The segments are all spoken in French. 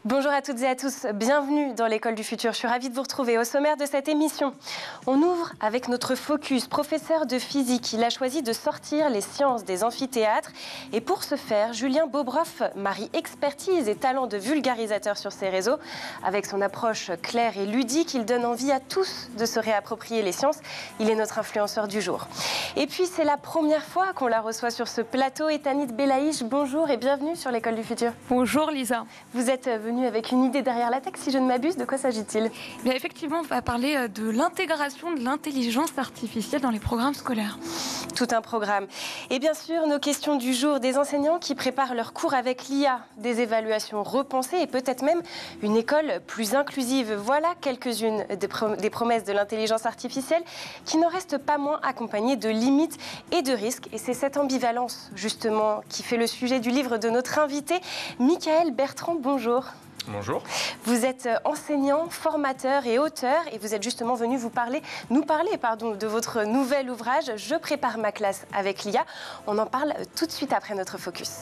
Bonjour à toutes et à tous, bienvenue dans l'École du Futur. Je suis ravie de vous retrouver. Au sommaire de cette émission, on ouvre avec notre focus. Professeur de physique, il a choisi de sortir les sciences des amphithéâtres. Et pour ce faire, Julien Bobroff marie expertise et talent de vulgarisateur sur ses réseaux. Avec son approche claire et ludique, il donne envie à tous de se réapproprier les sciences. Il est notre influenceur du jour. Et puis, c'est la première fois qu'on la reçoit sur ce plateau. Tanit Belaïch, bonjour et bienvenue sur l'École du Futur. Bonjour Lisa. Vous êtes venue avec une idée derrière la tech, si je ne m'abuse. De quoi s'agit-il? Bien, effectivement, on va parler de l'intégration de l'intelligence artificielle dans les programmes scolaires. Tout un programme. Et bien sûr, nos questions du jour, des enseignants qui préparent leurs cours avec l'IA, des évaluations repensées et peut-être même une école plus inclusive. Voilà quelques-unes des promesses de l'intelligence artificielle qui n'en restent pas moins accompagnées de limites et de risques. Et c'est cette ambivalence, justement, qui fait le sujet du livre de notre invité, Michael Bertrand. Bonjour. Bonjour. Vous êtes enseignant, formateur et auteur et vous êtes justement venu nous parler de votre nouvel ouvrage « Je prépare ma classe avec l'IA ». On en parle tout de suite après notre focus.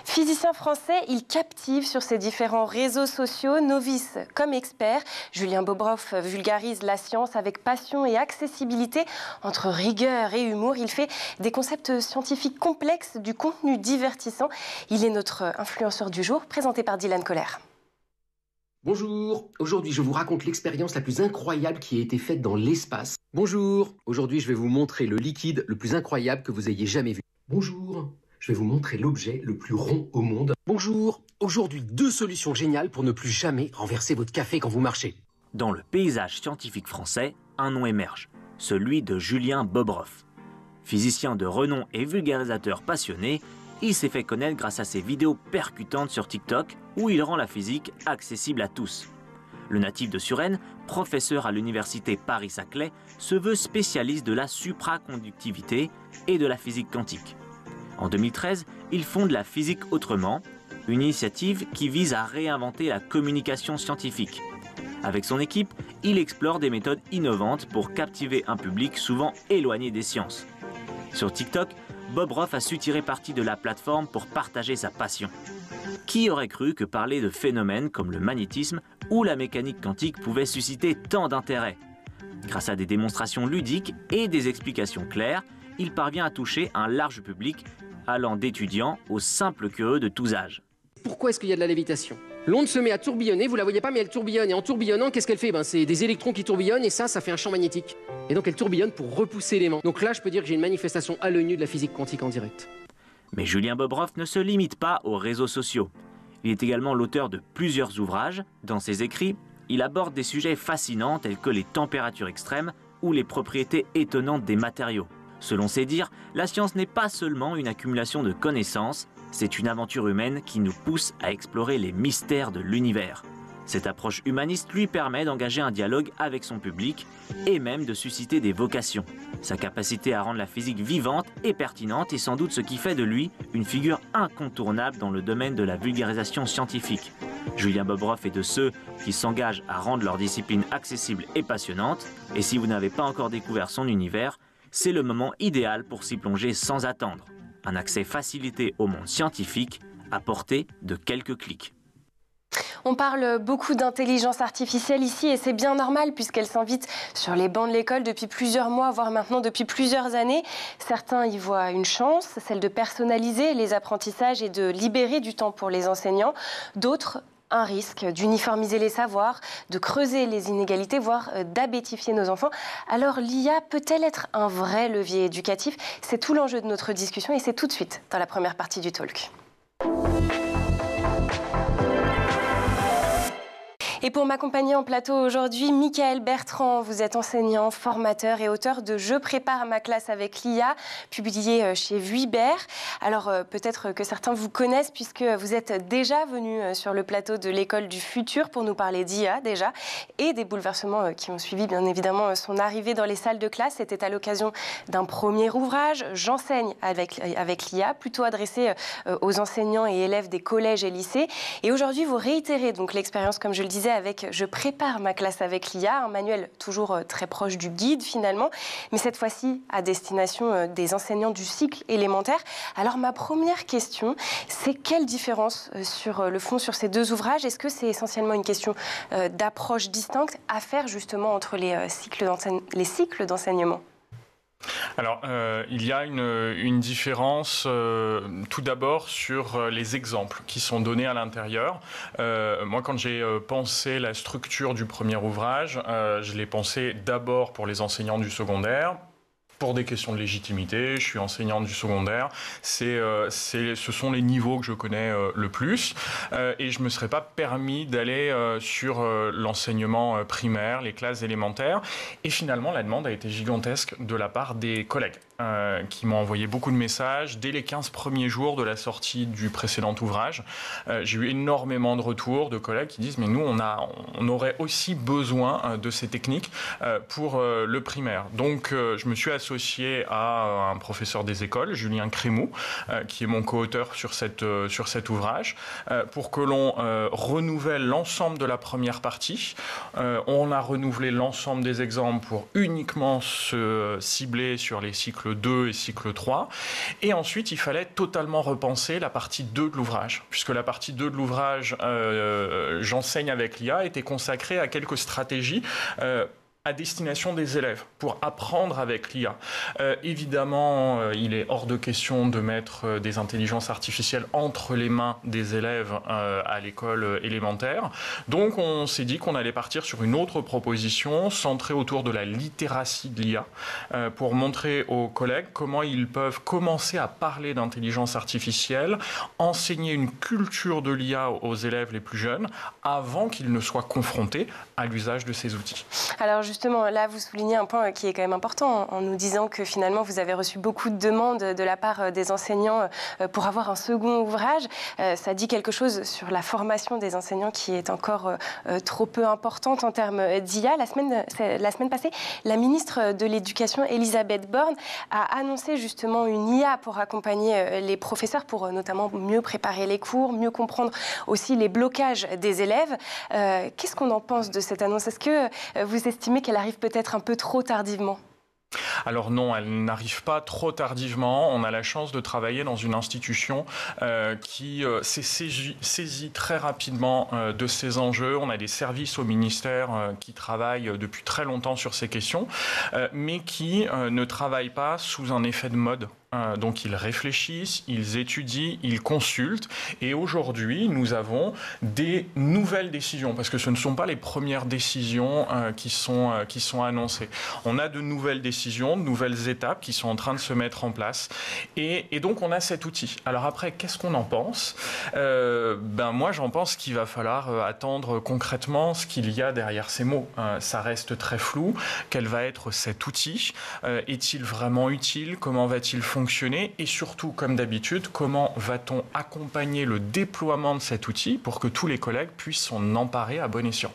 Physicien français, il captive sur ses différents réseaux sociaux, novice comme expert. Julien Bobroff vulgarise la science avec passion et accessibilité. Entre rigueur et humour, il fait des concepts scientifiques complexes, du contenu divertissant. Il est notre influenceur du jour, présenté par Dylan Kohler. Bonjour, aujourd'hui je vous raconte l'expérience la plus incroyable qui a été faite dans l'espace. Bonjour, aujourd'hui je vais vous montrer le liquide le plus incroyable que vous ayez jamais vu. Bonjour, je vais vous montrer l'objet le plus rond au monde. Bonjour, aujourd'hui 2 solutions géniales pour ne plus jamais renverser votre café quand vous marchez. Dans le paysage scientifique français, un nom émerge, celui de Julien Bobroff. Physicien de renom et vulgarisateur passionné, il s'est fait connaître grâce à ses vidéos percutantes sur TikTok où il rend la physique accessible à tous. Le natif de Suresnes, professeur à l'université Paris-Saclay, se veut spécialiste de la supraconductivité et de la physique quantique. En 2013, il fonde la Physique Autrement, une initiative qui vise à réinventer la communication scientifique. Avec son équipe, il explore des méthodes innovantes pour captiver un public souvent éloigné des sciences. Sur TikTok, Bobroff a su tirer parti de la plateforme pour partager sa passion. Qui aurait cru que parler de phénomènes comme le magnétisme ou la mécanique quantique pouvait susciter tant d'intérêt? Grâce à des démonstrations ludiques et des explications claires, il parvient à toucher un large public, allant d'étudiants aux simples curieux de tous âges. Pourquoi est-ce qu'il y a de la lévitation? L'onde se met à tourbillonner, vous la voyez pas mais elle tourbillonne, et en tourbillonnant, qu'est-ce qu'elle fait? C'est des électrons qui tourbillonnent et ça fait un champ magnétique. Et donc elle tourbillonne pour repousser l'aimant. Donc là je peux dire que j'ai une manifestation à l'œil nu de la physique quantique en direct. Mais Julien Bobroff ne se limite pas aux réseaux sociaux. Il est également l'auteur de plusieurs ouvrages. Dans ses écrits, il aborde des sujets fascinants tels que les températures extrêmes ou les propriétés étonnantes des matériaux. Selon ses dires, la science n'est pas seulement une accumulation de connaissances, c'est une aventure humaine qui nous pousse à explorer les mystères de l'univers. Cette approche humaniste lui permet d'engager un dialogue avec son public et même de susciter des vocations. Sa capacité à rendre la physique vivante et pertinente est sans doute ce qui fait de lui une figure incontournable dans le domaine de la vulgarisation scientifique. Julien Bobroff est de ceux qui s'engagent à rendre leur discipline accessible et passionnante. Et si vous n'avez pas encore découvert son univers, c'est le moment idéal pour s'y plonger sans attendre. Un accès facilité au monde scientifique à portée de quelques clics. On parle beaucoup d'intelligence artificielle ici et c'est bien normal puisqu'elle s'invite sur les bancs de l'école depuis plusieurs mois, voire maintenant depuis plusieurs années. Certains y voient une chance, celle de personnaliser les apprentissages et de libérer du temps pour les enseignants. D'autres, un risque d'uniformiser les savoirs, de creuser les inégalités, voire d'abétifier nos enfants. Alors l'IA peut-elle être un vrai levier éducatif? C'est tout l'enjeu de notre discussion et c'est tout de suite dans la première partie du talk. Et pour m'accompagner en plateau aujourd'hui, Michael Bertrand, vous êtes enseignant, formateur et auteur de « Je prépare ma classe avec l'IA », publié chez Vuibert. Alors peut-être que certains vous connaissent puisque vous êtes déjà venu sur le plateau de l'École du Futur pour nous parler d'IA déjà et des bouleversements qui ont suivi bien évidemment son arrivée dans les salles de classe. C'était à l'occasion d'un premier ouvrage, « J'enseigne avec l'IA », plutôt adressé aux enseignants et élèves des collèges et lycées. Et aujourd'hui, vous réitérez donc l'expérience, comme je le disais, avec « Je prépare ma classe avec l'IA », un manuel toujours très proche du guide finalement, mais cette fois-ci à destination des enseignants du cycle élémentaire. Alors ma première question, c'est quelle différence sur le fond sur ces deux ouvrages? Est-ce que c'est essentiellement une question d'approche distincte à faire justement entre les cycles d'enseignement? Alors, il y a une différence tout d'abord sur les exemples qui sont donnés à l'intérieur. Moi, quand j'ai pensé la structure du premier ouvrage, je l'ai pensé d'abord pour les enseignants du secondaire. Pour des questions de légitimité, je suis enseignant du secondaire, ce sont les niveaux que je connais le plus et je ne me serais pas permis d'aller sur l'enseignement primaire, les classes élémentaires. Et finalement, la demande a été gigantesque de la part des collègues qui m'ont envoyé beaucoup de messages. Dès les 15 premiers jours de la sortie du précédent ouvrage, j'ai eu énormément de retours de collègues qui disent « mais nous, on aurait aussi besoin de ces techniques pour le primaire ». Donc, je me suis associé à un professeur des écoles, Julien Crémou, qui est mon co-auteur sur cet ouvrage, pour que l'on renouvelle l'ensemble de la première partie. On a renouvelé l'ensemble des exemples pour uniquement se cibler sur les cycles 2 et cycle 3. Et ensuite, il fallait totalement repenser la partie 2 de l'ouvrage, puisque la partie 2 de l'ouvrage, j'enseigne avec l'IA, était consacrée à quelques stratégies à destination des élèves, pour apprendre avec l'IA. Évidemment, il est hors de question de mettre des intelligences artificielles entre les mains des élèves à l'école élémentaire. Donc on s'est dit qu'on allait partir sur une autre proposition centrée autour de la littératie de l'IA pour montrer aux collègues comment ils peuvent commencer à parler d'intelligence artificielle, enseigner une culture de l'IA aux élèves les plus jeunes avant qu'ils ne soient confrontés à l'usage de ces outils. Alors justement, là, vous soulignez un point qui est quand même important en nous disant que finalement, vous avez reçu beaucoup de demandes de la part des enseignants pour avoir un second ouvrage. Ça dit quelque chose sur la formation des enseignants qui est encore trop peu importante en termes d'IA. La semaine passée, la ministre de l'Éducation, Elisabeth Borne, a annoncé justement une IA pour accompagner les professeurs, pour notamment mieux préparer les cours, mieux comprendre aussi les blocages des élèves. Qu'est-ce qu'on en pense de cette annonce? Est-ce que vous estimez qu'elle arrive peut-être un peu trop tardivement? Alors non, elle n'arrive pas trop tardivement. On a la chance de travailler dans une institution qui s'est saisie très rapidement de ces enjeux. On a des services au ministère qui travaillent depuis très longtemps sur ces questions, mais qui ne travaillent pas sous un effet de mode. Donc ils réfléchissent, ils étudient, ils consultent. Et aujourd'hui, nous avons des nouvelles décisions, parce que ce ne sont pas les premières décisions qui sont annoncées. On a de nouvelles décisions, de nouvelles étapes qui sont en train de se mettre en place. Et donc on a cet outil. Alors après, qu'est-ce qu'on en pense? Moi, j'en pense qu'il va falloir attendre concrètement ce qu'il y a derrière ces mots. Ça reste très flou. Quel va être cet outil? Est-il vraiment utile? Comment va-t-il fonctionner? Et surtout, comme d'habitude, comment va-t-on accompagner le déploiement de cet outil pour que tous les collègues puissent s'en emparer à bon escient?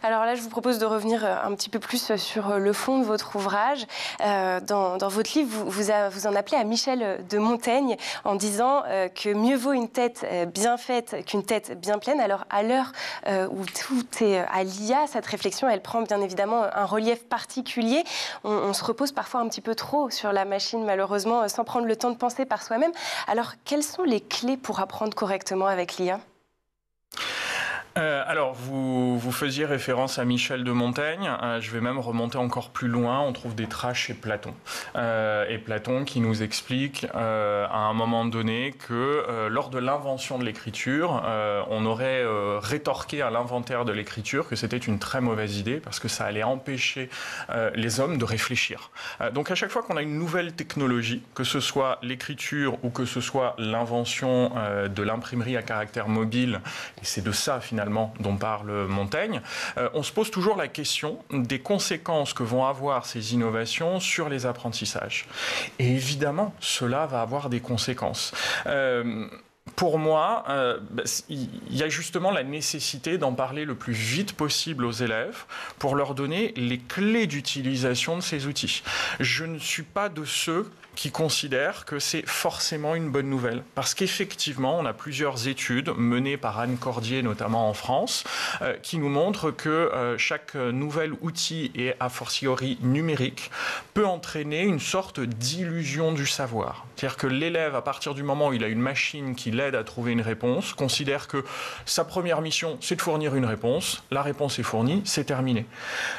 Alors là, je vous propose de revenir un petit peu plus sur le fond de votre ouvrage. Dans votre livre, vous en appelez à Michel de Montaigne en disant que mieux vaut une tête bien faite qu'une tête bien pleine. Alors à l'heure où tout est à l'IA, cette réflexion, elle prend bien évidemment un relief particulier. On se repose parfois un petit peu trop sur la machine, malheureusement, sans prendre le temps de penser par soi-même. Alors, quelles sont les clés pour apprendre correctement avec l'IA ? Alors, vous faisiez référence à Michel de Montaigne. Je vais même remonter encore plus loin. On trouve des traces chez Platon. Et Platon qui nous explique à un moment donné que lors de l'invention de l'écriture, on aurait rétorqué à l'inventaire de l'écriture que c'était une très mauvaise idée parce que ça allait empêcher les hommes de réfléchir. Donc à chaque fois qu'on a une nouvelle technologie, que ce soit l'écriture ou que ce soit l'invention de l'imprimerie à caractère mobile, et c'est de ça finalement dont parle Montaigne, on se pose toujours la question des conséquences que vont avoir ces innovations sur les apprentissages. Et évidemment, cela va avoir des conséquences. Pour moi, il y a justement la nécessité d'en parler le plus vite possible aux élèves pour leur donner les clés d'utilisation de ces outils. Je ne suis pas de ceux qui considèrent que c'est forcément une bonne nouvelle. Parce qu'effectivement, on a plusieurs études menées par Anne Cordier, notamment en France, qui nous montrent que chaque nouvel outil, et a fortiori numérique, peut entraîner une sorte d'illusion du savoir. C'est-à-dire que l'élève, à partir du moment où il a une machine qui l'aide à trouver une réponse, considère que sa première mission, c'est de fournir une réponse. La réponse est fournie, c'est terminé.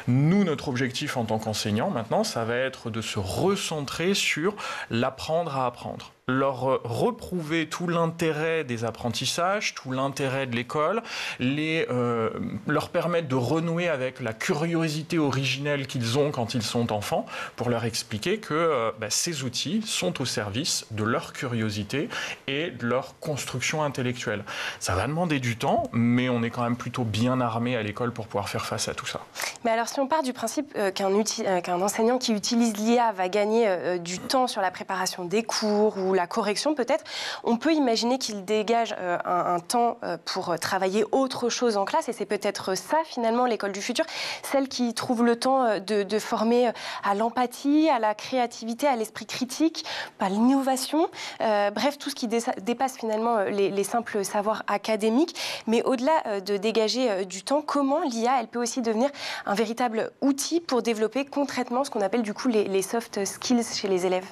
Nous, notre objectif en tant qu'enseignants, maintenant, ça va être de se recentrer sur l'apprendre à apprendre. Leur reprouver tout l'intérêt des apprentissages, tout l'intérêt de l'école, leur permettre de renouer avec la curiosité originelle qu'ils ont quand ils sont enfants, pour leur expliquer que ces outils sont au service de leur curiosité et de leur construction intellectuelle. Ça va demander du temps, mais on est quand même plutôt bien armé à l'école pour pouvoir faire face à tout ça. Mais alors, si on part du principe qu'un enseignant qui utilise l'IA va gagner du temps sur la préparation des cours ou la correction peut-être, on peut imaginer qu'il dégage un temps pour travailler autre chose en classe, et c'est peut-être ça finalement l'école du futur, celle qui trouve le temps de former à l'empathie, à la créativité, à l'esprit critique, à l'innovation, bref, tout ce qui dépasse finalement les simples savoirs académiques. Mais au-delà de dégager du temps, comment l'IA, elle peut aussi devenir un véritable outil pour développer concrètement ce qu'on appelle du coup les soft skills chez les élèves?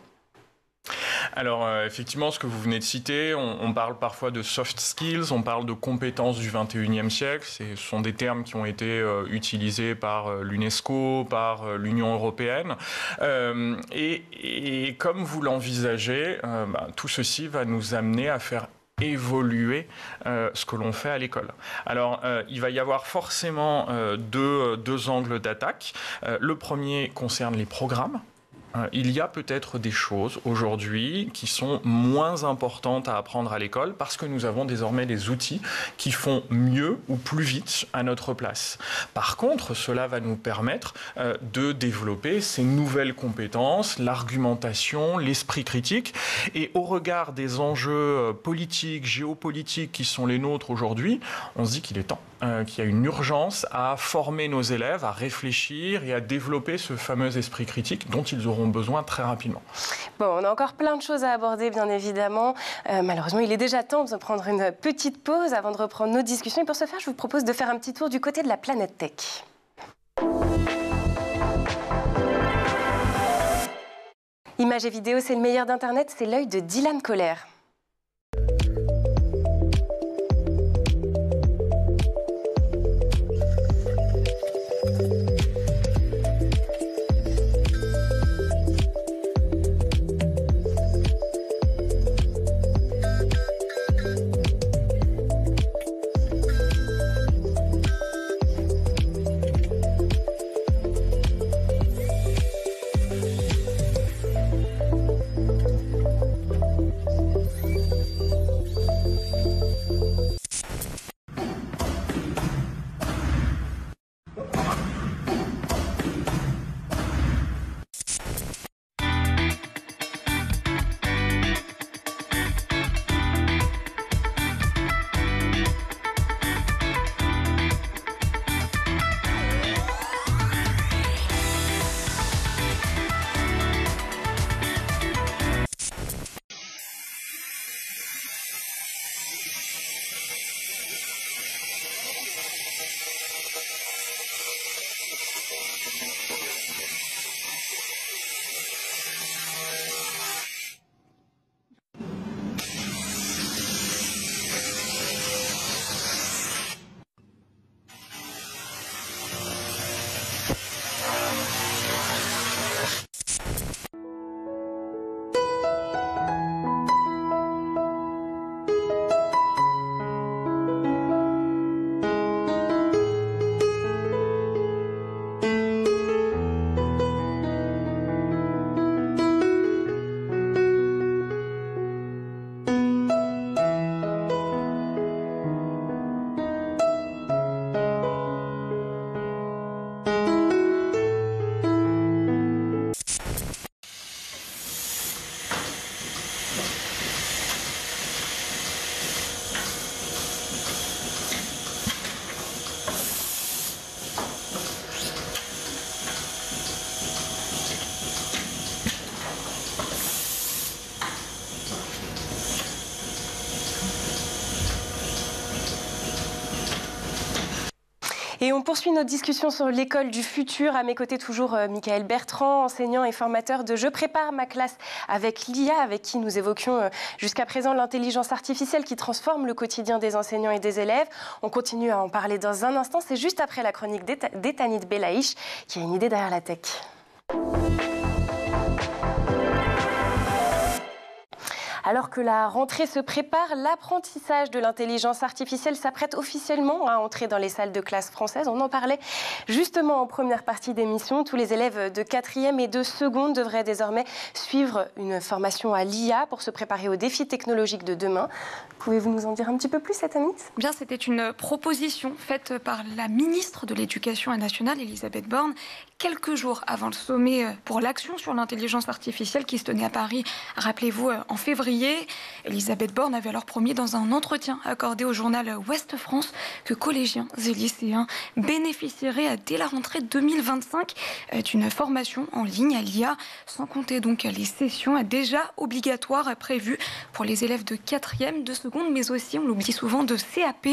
Alors effectivement, ce que vous venez de citer, on parle parfois de soft skills, on parle de compétences du 21e siècle. Ce sont des termes qui ont été utilisés par l'UNESCO, par l'Union européenne. Et comme vous l'envisagez, tout ceci va nous amener à faire évoluer ce que l'on fait à l'école. Alors, il va y avoir forcément deux angles d'attaque. Le premier concerne les programmes. Il y a peut-être des choses aujourd'hui qui sont moins importantes à apprendre à l'école parce que nous avons désormais des outils qui font mieux ou plus vite à notre place. Par contre, cela va nous permettre de développer ces nouvelles compétences, l'argumentation, l'esprit critique. Et au regard des enjeux politiques, géopolitiques qui sont les nôtres aujourd'hui, on se dit qu'il est temps, qu'il y a une urgence à former nos élèves, à réfléchir et à développer ce fameux esprit critique dont ils auront besoin très rapidement. Bon, on a encore plein de choses à aborder, bien évidemment. Malheureusement, il est déjà temps de prendre une petite pause avant de reprendre nos discussions. Et pour ce faire, je vous propose de faire un petit tour du côté de la planète tech. Images et vidéos, c'est le meilleur d'Internet, c'est l'œil de Dylan Kohler. Et on poursuit notre discussion sur l'école du futur. À mes côtés, toujours Michael Bertrand, enseignant et formateur de Je prépare ma classe avec l'IA, avec qui nous évoquions jusqu'à présent l'intelligence artificielle qui transforme le quotidien des enseignants et des élèves. On continue à en parler dans un instant. C'est juste après la chronique d'Etanit Belaïch qui a une idée derrière la tech. Alors que la rentrée se prépare, l'apprentissage de l'intelligence artificielle s'apprête officiellement à entrer dans les salles de classe françaises. On en parlait justement en première partie d'émission. Tous les élèves de 4e et de seconde devraient désormais suivre une formation à l'IA pour se préparer aux défis technologiques de demain. Pouvez-vous nous en dire un petit peu plus, Etanit ? Bien, c'était une proposition faite par la ministre de l'Éducation nationale, Elisabeth Borne, quelques jours avant le sommet pour l'action sur l'intelligence artificielle qui se tenait à Paris, rappelez-vous, en février. Elisabeth Borne avait alors promis dans un entretien accordé au journal Ouest France que collégiens et lycéens bénéficieraient dès la rentrée 2025 d'une formation en ligne à l'IA, sans compter donc les sessions déjà obligatoires prévues pour les élèves de 4e, de seconde, mais aussi, on l'oublie souvent, de CAP.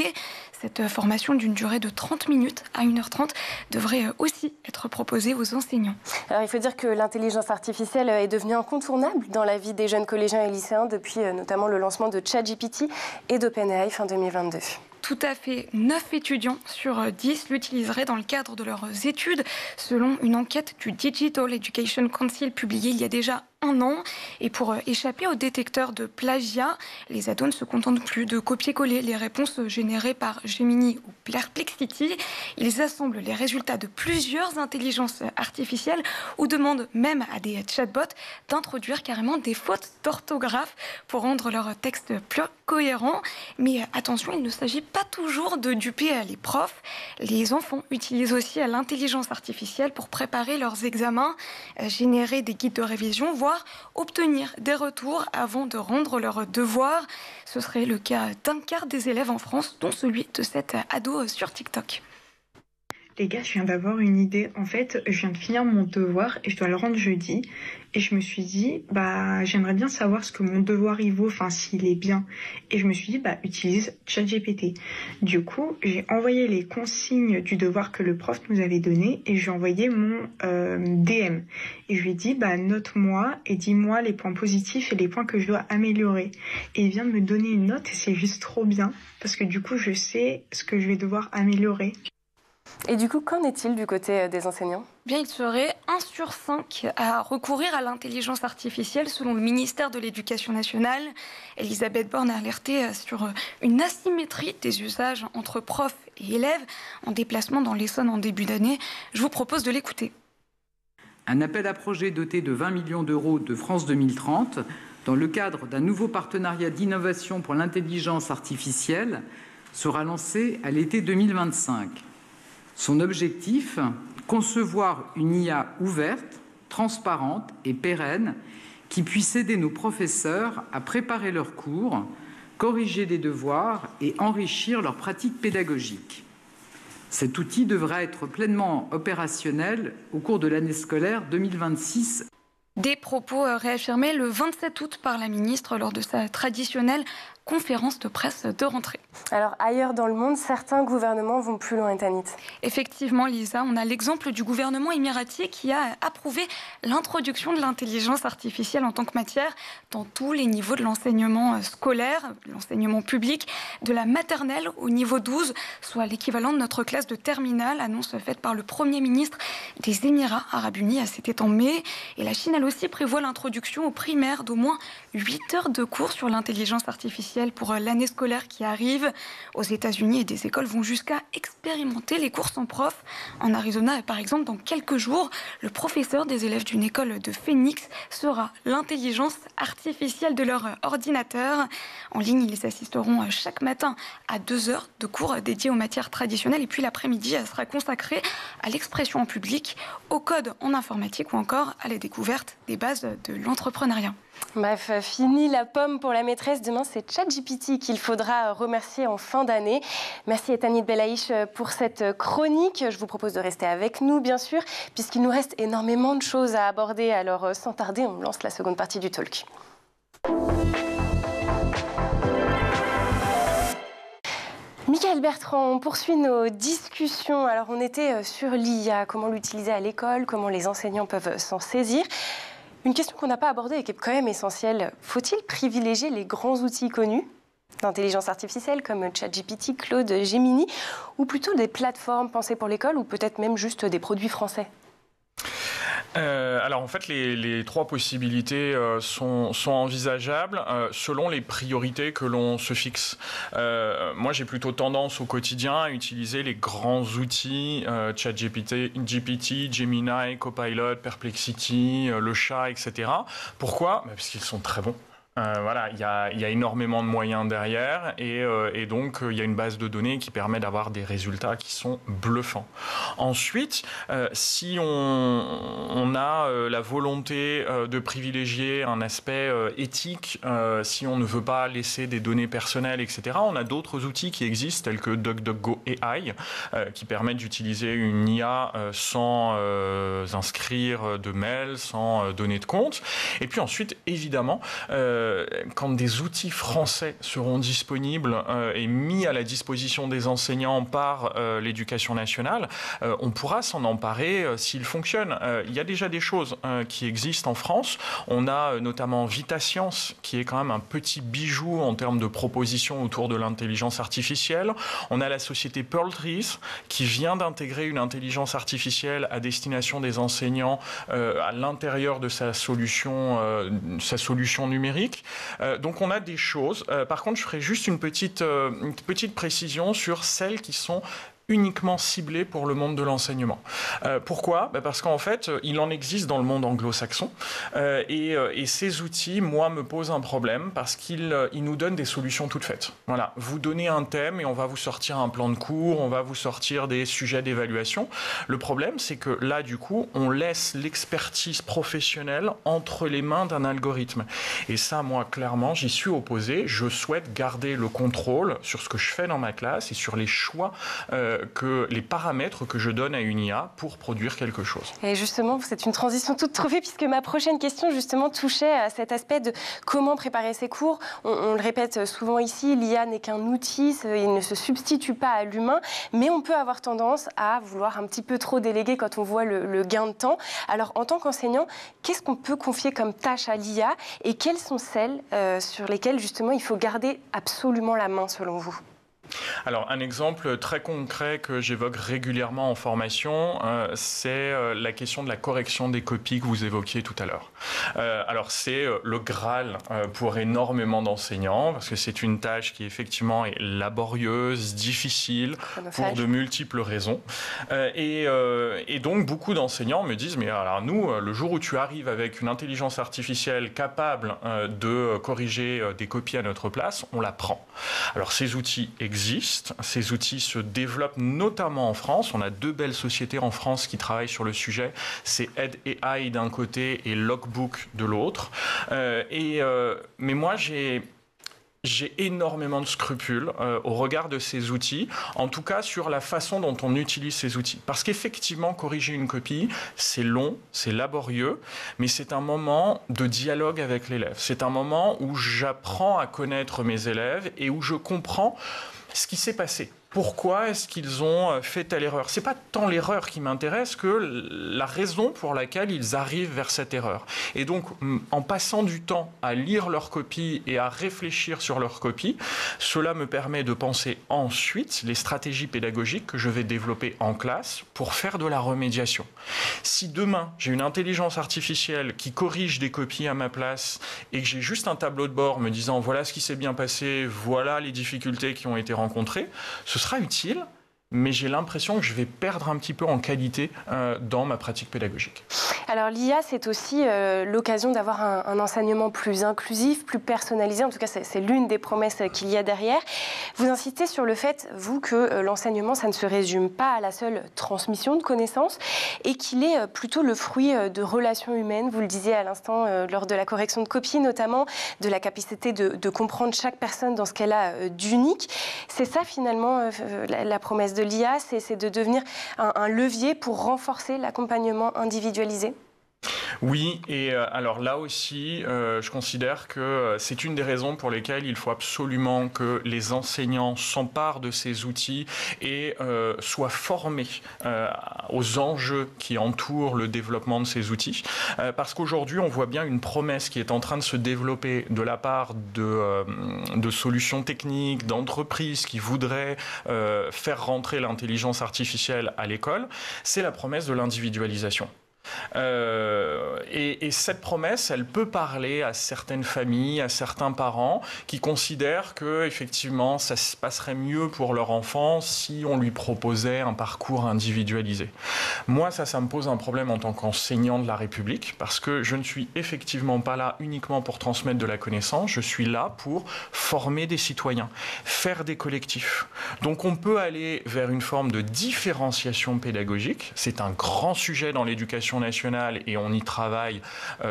Cette formation d'une durée de 30 minutes à 1h30 devrait aussi être proposée aux enseignants. Alors, il faut dire que l'intelligence artificielle est devenue incontournable dans la vie des jeunes collégiens et lycéens depuis notamment le lancement de ChatGPT et d'OpenAI fin 2022. Tout à fait. 9 étudiants sur 10 l'utiliseraient dans le cadre de leurs études, selon une enquête du Digital Education Council publiée il y a déjà un an. Et pour échapper au détecteur de plagiat, les ados ne se contentent plus de copier-coller les réponses générées par Gemini ou Perplexity. Ils assemblent les résultats de plusieurs intelligences artificielles ou demandent même à des chatbots d'introduire carrément des fautes d'orthographe pour rendre leur texte plus cohérent. Mais attention, il ne s'agit pas toujours de duper les profs. Les enfants utilisent aussi l'intelligence artificielle pour préparer leurs examens, générer des guides de révision, voire obtenir des retours avant de rendre leurs devoirs. Ce serait le cas d'un quart des élèves en France, dont celui de cet ado sur TikTok. Les gars, je viens d'avoir une idée. En fait, je viens de finir mon devoir et je dois le rendre jeudi. Et je me suis dit, j'aimerais bien savoir ce que mon devoir y vaut, s'il est bien. Et je me suis dit, utilise ChatGPT. Du coup, j'ai envoyé les consignes du devoir que le prof nous avait donné et j'ai envoyé mon DM. Et je lui ai dit, note-moi et dis-moi les points positifs et les points que je dois améliorer. Et il vient de me donner une note et c'est juste trop bien parce que du coup, je sais ce que je vais devoir améliorer. Et du coup, qu'en est-il du côté des enseignants ? Bien, il serait 1 sur 5 à recourir à l'intelligence artificielle selon le ministère de l'Éducation nationale. Elisabeth Borne a alerté sur une asymétrie des usages entre profs et élèves en déplacement dans l'Essonne en début d'année. Je vous propose de l'écouter. Un appel à projet doté de 20 millions d'euros de France 2030 dans le cadre d'un nouveau partenariat d'innovation pour l'intelligence artificielle sera lancé à l'été 2025. Son objectif, concevoir une IA ouverte, transparente et pérenne qui puisse aider nos professeurs à préparer leurs cours, corriger les devoirs et enrichir leurs pratiques pédagogiques. Cet outil devra être pleinement opérationnel au cours de l'année scolaire 2026. Des propos réaffirmés le 27 août par la ministre lors de sa traditionnelle conférence de presse de rentrée. Alors ailleurs dans le monde, certains gouvernements vont plus loin, Etanit. Effectivement, Lisa, on a l'exemple du gouvernement émirati qui a approuvé l'introduction de l'intelligence artificielle en tant que matière dans tous les niveaux de l'enseignement scolaire, l'enseignement public, de la maternelle au niveau 12, soit l'équivalent de notre classe de terminale, annonce faite par le Premier ministre des Émirats arabes unis, c'était en mai. Et la Chine, elle aussi, prévoit l'introduction aux primaires d'au moins 8 heures de cours sur l'intelligence artificielle pour l'année scolaire qui arrive. Aux États-Unis, et des écoles vont jusqu'à expérimenter les cours sans prof. En Arizona, par exemple, dans quelques jours, le professeur des élèves d'une école de Phoenix sera l'intelligence artificielle de leur ordinateur. En ligne, ils assisteront chaque matin à 2 heures de cours dédiés aux matières traditionnelles. Et puis l'après-midi sera consacré à l'expression en public, au code en informatique ou encore à la découverte des bases de l'entrepreneuriat. Bref, fini la pomme pour la maîtresse. Demain, c'est ChatGPT qu'il faudra remercier en fin d'année. Merci Etanit Belaïch pour cette chronique. Je vous propose de rester avec nous, bien sûr, puisqu'il nous reste énormément de choses à aborder. Alors, sans tarder, on lance la seconde partie du talk. Michael Bertrand, on poursuit nos discussions. Alors, on était sur l'IA, comment l'utiliser à l'école, comment les enseignants peuvent s'en saisir. Une question qu'on n'a pas abordée et qui est quand même essentielle. Faut-il privilégier les grands outils connus d'intelligence artificielle comme ChatGPT, Claude, Gemini, ou plutôt des plateformes pensées pour l'école ou peut-être même juste des produits français ? Alors en fait, les trois possibilités sont envisageables selon les priorités que l'on se fixe. Moi, j'ai plutôt tendance au quotidien à utiliser les grands outils ChatGPT, Gemini, Copilot, Perplexity, le chat, etc. Pourquoi ? Parce qu'ils sont très bons. Voilà, il y a énormément de moyens derrière et donc il y a une base de données qui permet d'avoir des résultats qui sont bluffants. Ensuite, si on a la volonté de privilégier un aspect éthique, si on ne veut pas laisser des données personnelles, etc., on a d'autres outils qui existent tels que DuckDuckGo AI qui permettent d'utiliser une IA sans inscrire de mail, sans donner de compte. Et puis ensuite, évidemment, quand des outils français seront disponibles et mis à la disposition des enseignants par l'éducation nationale, on pourra s'en emparer s'ils fonctionnent. Il y a déjà des choses qui existent en France. On a notamment VitaScience, qui est quand même un petit bijou en termes de propositions autour de l'intelligence artificielle. On a la société Pearl Trees, qui vient d'intégrer une intelligence artificielle à destination des enseignants à l'intérieur de sa solution numérique. Donc on a des choses. Par contre, je ferai juste une petite précision sur celles qui sont uniquement ciblés pour le monde de l'enseignement. Pourquoi ? Parce qu'en fait, il en existe dans le monde anglo-saxon et ces outils, moi, me posent un problème parce qu'ils nous donnent des solutions toutes faites. Voilà, vous donnez un thème et on va vous sortir un plan de cours, on va vous sortir des sujets d'évaluation. Le problème, c'est que là, du coup, on laisse l'expertise professionnelle entre les mains d'un algorithme. Et ça, moi, clairement, j'y suis opposé. Je souhaite garder le contrôle sur ce que je fais dans ma classe et sur les choix que les paramètres que je donne à une IA pour produire quelque chose. Et justement, c'est une transition toute trouvée puisque ma prochaine question justement touchait à cet aspect de comment préparer ses cours. On le répète souvent ici, l'IA n'est qu'un outil, il ne se substitue pas à l'humain, mais on peut avoir tendance à vouloir un petit peu trop déléguer quand on voit le gain de temps. Alors en tant qu'enseignant, qu'est-ce qu'on peut confier comme tâche à l'IA et quelles sont celles sur lesquelles justement il faut garder absolument la main selon vous ? Alors, un exemple très concret que j'évoque régulièrement en formation, c'est la question de la correction des copies que vous évoquiez tout à l'heure. Alors, c'est le Graal pour énormément d'enseignants, parce que c'est une tâche qui, effectivement, est laborieuse, difficile, pour de multiples raisons. Et donc, beaucoup d'enseignants me disent, mais alors nous, le jour où tu arrives avec une intelligence artificielle capable de corriger des copies à notre place, on la prend. Alors, ces outils existent. Ces outils se développent notamment en France. On a 2 belles sociétés en France qui travaillent sur le sujet. C'est EdAI d'un côté et Logbook de l'autre. Mais moi, j'ai énormément de scrupules au regard de ces outils, en tout cas sur la façon dont on utilise ces outils. Parce qu'effectivement, corriger une copie, c'est long, c'est laborieux, mais c'est un moment de dialogue avec l'élève. C'est un moment où j'apprends à connaître mes élèves et où je comprends ce qui s'est passé. Pourquoi est-ce qu'ils ont fait telle erreur ? Ce n'est pas tant l'erreur qui m'intéresse que la raison pour laquelle ils arrivent vers cette erreur. Et donc, en passant du temps à lire leur copie et à réfléchir sur leur copie, cela me permet de penser ensuite les stratégies pédagogiques que je vais développer en classe pour faire de la remédiation. Si demain, j'ai une intelligence artificielle qui corrige des copies à ma place et que j'ai juste un tableau de bord me disant voilà ce qui s'est bien passé, voilà les difficultés qui ont été rencontrées, ce sera utile, mais j'ai l'impression que je vais perdre un petit peu en qualité dans ma pratique pédagogique. Alors l'IA, c'est aussi l'occasion d'avoir un enseignement plus inclusif, plus personnalisé. En tout cas, c'est l'une des promesses qu'il y a derrière. Vous insistez sur le fait, vous, que l'enseignement, ça ne se résume pas à la seule transmission de connaissances et qu'il est plutôt le fruit de relations humaines. Vous le disiez à l'instant lors de la correction de copie, notamment de la capacité de comprendre chaque personne dans ce qu'elle a d'unique. C'est ça, finalement, la promesse de l'IA, c'est de devenir un levier pour renforcer l'accompagnement individualisé ? Oui, et alors là aussi, je considère que c'est une des raisons pour lesquelles il faut absolument que les enseignants s'emparent de ces outils et soient formés aux enjeux qui entourent le développement de ces outils. Parce qu'aujourd'hui, on voit bien une promesse qui est en train de se développer de la part de solutions techniques, d'entreprises qui voudraient faire rentrer l'intelligence artificielle à l'école, c'est la promesse de l'individualisation. Et cette promesse, elle peut parler à certaines familles, à certains parents qui considèrent que effectivement, ça se passerait mieux pour leur enfant si on lui proposait un parcours individualisé. Moi, ça me pose un problème en tant qu'enseignant de la République, parce que je ne suis effectivement pas là uniquement pour transmettre de la connaissance, je suis là pour former des citoyens, faire des collectifs. Donc on peut aller vers une forme de différenciation pédagogique, c'est un grand sujet dans l'éducation nationale et on y travaille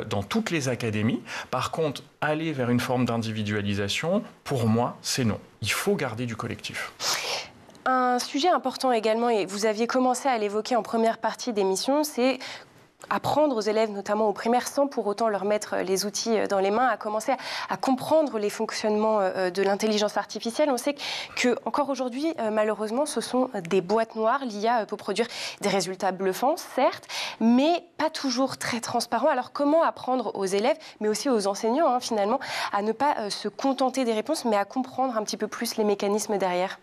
dans toutes les académies. Par contre, aller vers une forme d'individualisation, pour moi, c'est non. Il faut garder du collectif. Un sujet important également, et vous aviez commencé à l'évoquer en première partie d'émission, c'est apprendre aux élèves, notamment aux primaires, sans pour autant leur mettre les outils dans les mains, à commencer à comprendre les fonctionnements de l'intelligence artificielle. On sait que encore aujourd'hui, malheureusement, ce sont des boîtes noires. L'IA peut produire des résultats bluffants, certes, mais pas toujours très transparents. Alors comment apprendre aux élèves, mais aussi aux enseignants, finalement, à ne pas se contenter des réponses, mais à comprendre un petit peu plus les mécanismes derrière ?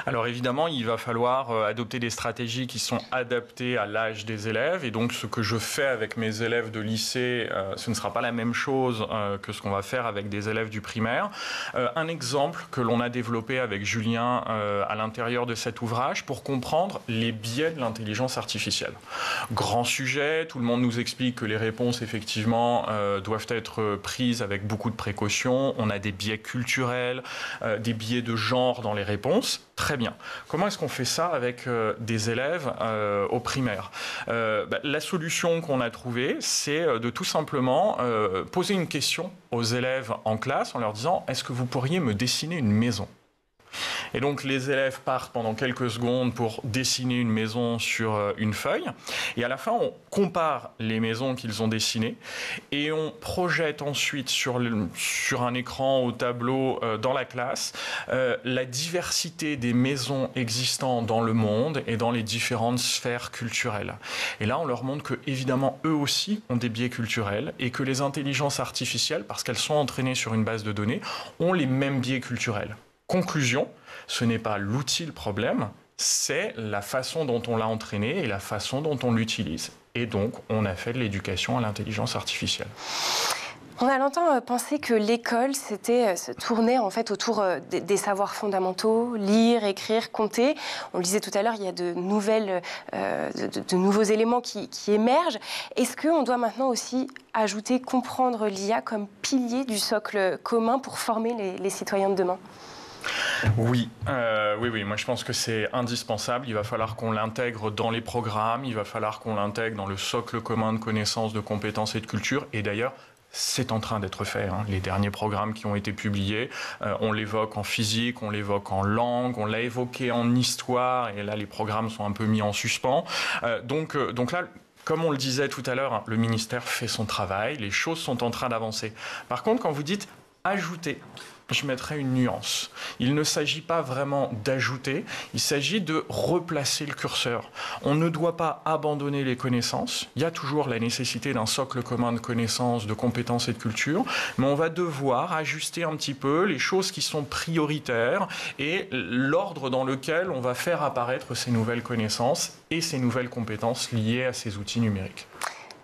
Alors évidemment, il va falloir adopter des stratégies qui sont adaptées à l'âge des élèves. Et donc, ce que je fais avec mes élèves de lycée, ce ne sera pas la même chose que ce qu'on va faire avec des élèves du primaire. Un exemple que l'on a développé avec Julien à l'intérieur de cet ouvrage pour comprendre les biais de l'intelligence artificielle. Grand sujet, tout le monde nous explique que les réponses, effectivement, doivent être prises avec beaucoup de précautions. On a des biais culturels, des biais de genre dans les réponses. Très bien. Comment est-ce qu'on fait ça avec des élèves au primaire ? La solution qu'on a trouvée, c'est de tout simplement poser une question aux élèves en classe en leur disant « Est-ce que vous pourriez me dessiner une maison ?» Et donc les élèves partent pendant quelques secondes pour dessiner une maison sur une feuille. Et à la fin, on compare les maisons qu'ils ont dessinées et on projette ensuite sur un écran au tableau dans la classe la diversité des maisons existantes dans le monde et dans les différentes sphères culturelles. Et là, on leur montre que, évidemment, eux aussi ont des biais culturels et que les intelligences artificielles, parce qu'elles sont entraînées sur une base de données, ont les mêmes biais culturels. Conclusion, ce n'est pas l'outil le problème, c'est la façon dont on l'a entraîné et la façon dont on l'utilise. Et donc, on a fait de l'éducation à l'intelligence artificielle. On a longtemps pensé que l'école, se tournait en fait autour des savoirs fondamentaux, lire, écrire, compter. On le disait tout à l'heure, il y a de nouveaux éléments qui émergent. Est-ce qu'on doit maintenant aussi ajouter, comprendre l'IA comme pilier du socle commun pour former les citoyens de demain ? Oui, moi je pense que c'est indispensable. Il va falloir qu'on l'intègre dans les programmes, il va falloir qu'on l'intègre dans le socle commun de connaissances, de compétences et de culture. Et d'ailleurs, c'est en train d'être fait. Les derniers programmes qui ont été publiés, on l'évoque en physique, on l'évoque en langue, on l'a évoqué en histoire, et là les programmes sont un peu mis en suspens. Donc là, comme on le disait tout à l'heure, le ministère fait son travail, les choses sont en train d'avancer. Par contre, quand vous dites ajouter, je mettrai une nuance. Il ne s'agit pas vraiment d'ajouter, il s'agit de replacer le curseur. On ne doit pas abandonner les connaissances. Il y a toujours la nécessité d'un socle commun de connaissances, de compétences et de culture, mais on va devoir ajuster un petit peu les choses qui sont prioritaires et l'ordre dans lequel on va faire apparaître ces nouvelles connaissances et ces nouvelles compétences liées à ces outils numériques.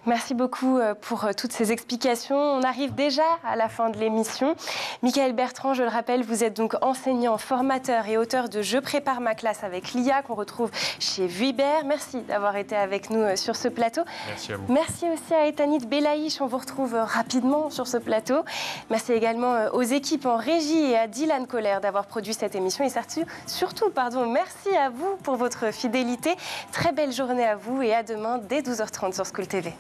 Merci beaucoup pour toutes ces explications. On arrive déjà à la fin de l'émission. Michaël Bertrand, je le rappelle, vous êtes donc enseignant, formateur et auteur de « Je prépare ma classe avec l'IA » qu'on retrouve chez Vuibert. Merci d'avoir été avec nous sur ce plateau. Merci à vous. Merci aussi à Etanit Belaïch, on vous retrouve rapidement sur ce plateau. Merci également aux équipes en régie et à Dylan Colère d'avoir produit cette émission. Et surtout, merci à vous pour votre fidélité. Très belle journée à vous et à demain dès 12h30 sur School TV.